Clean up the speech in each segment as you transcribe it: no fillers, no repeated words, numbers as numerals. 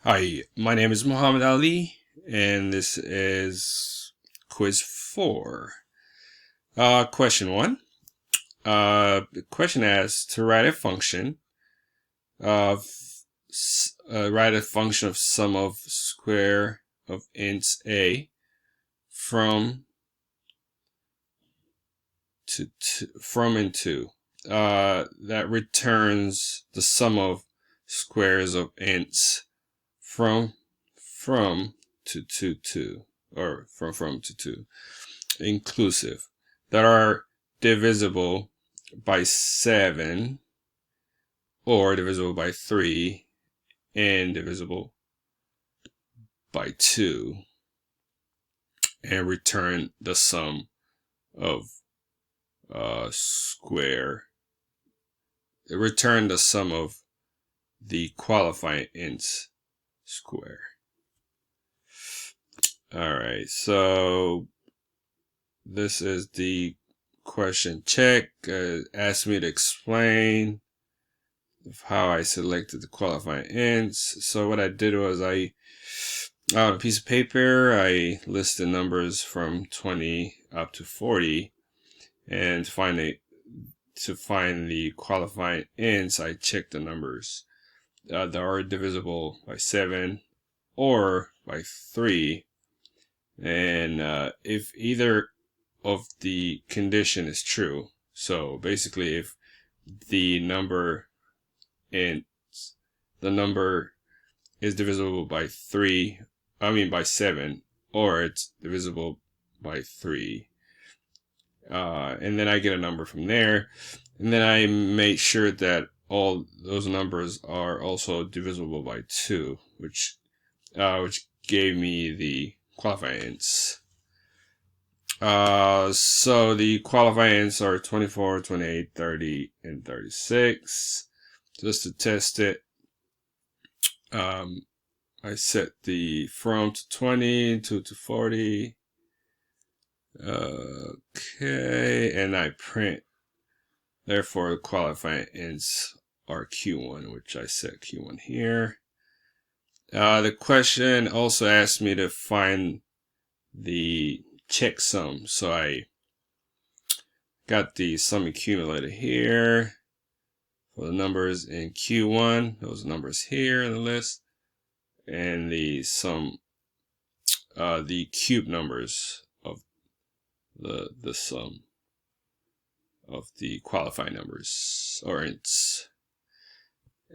Hi, my name is Muhammad Ali, and this is quiz 4. Question 1. The question asks to write a function of sum of square of ints a from and to. That returns the sum of squares of ints from to 2 or from to 2 inclusive that are divisible by 7 or divisible by 3 and divisible by 2, and return the sum of return the sum of the qualifying ints square. Alright, so this is the question check. Asked me to explain how I selected the qualifying ints. So what I did was on a piece of paper, I listed numbers from 20 up to 40, and to find the qualifying ints, I checked the numbers that are divisible by 7 or by 3, and if either of the condition is true, so basically if the number is divisible by 7, or it's divisible by 3, and then I get a number from there, and then I make sure that all those numbers are also divisible by 2, which gave me the qualifying ints. So the qualifying ints are 24, 28, 30, and 36. Just to test it, I set the from to 20, 2 to 40. Okay, and I print. Therefore, the qualifying ints are Q1, which I set Q1 here. The question also asked me to find the checksum, so I got the sum accumulator here for the numbers in Q1, those numbers here in the list, and the sum, the cube numbers of the sum of the qualifying numbers or ints.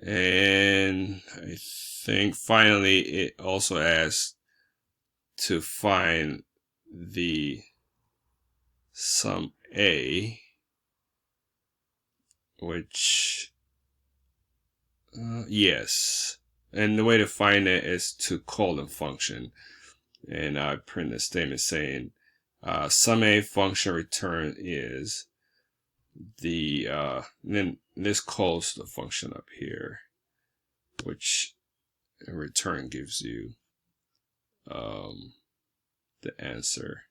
And I think finally it also asks to find the sum A, which yes, and the way to find it is to call the function, and I print a statement saying sum A function return is the then this calls the function up here, which in return gives you the answer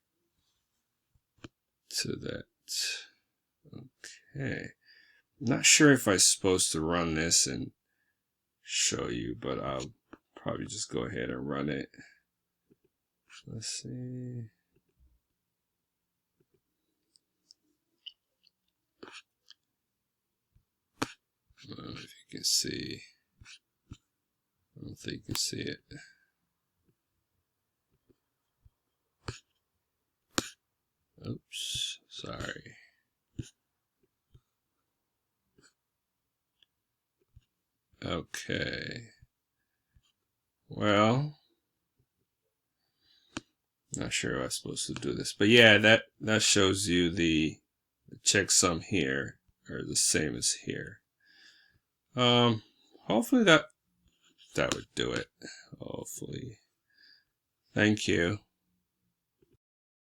to that. Okay, not sure if I'm supposed to run this and show you, but I'll probably just go ahead and run it. Let's see. I don't know if you can see. I don't think you can see it. Oops, sorry. Okay. Well, not sure if I'm supposed to do this, but yeah, that shows you the checksum here are the same as here. Hopefully that would do it. Hopefully. Thank you.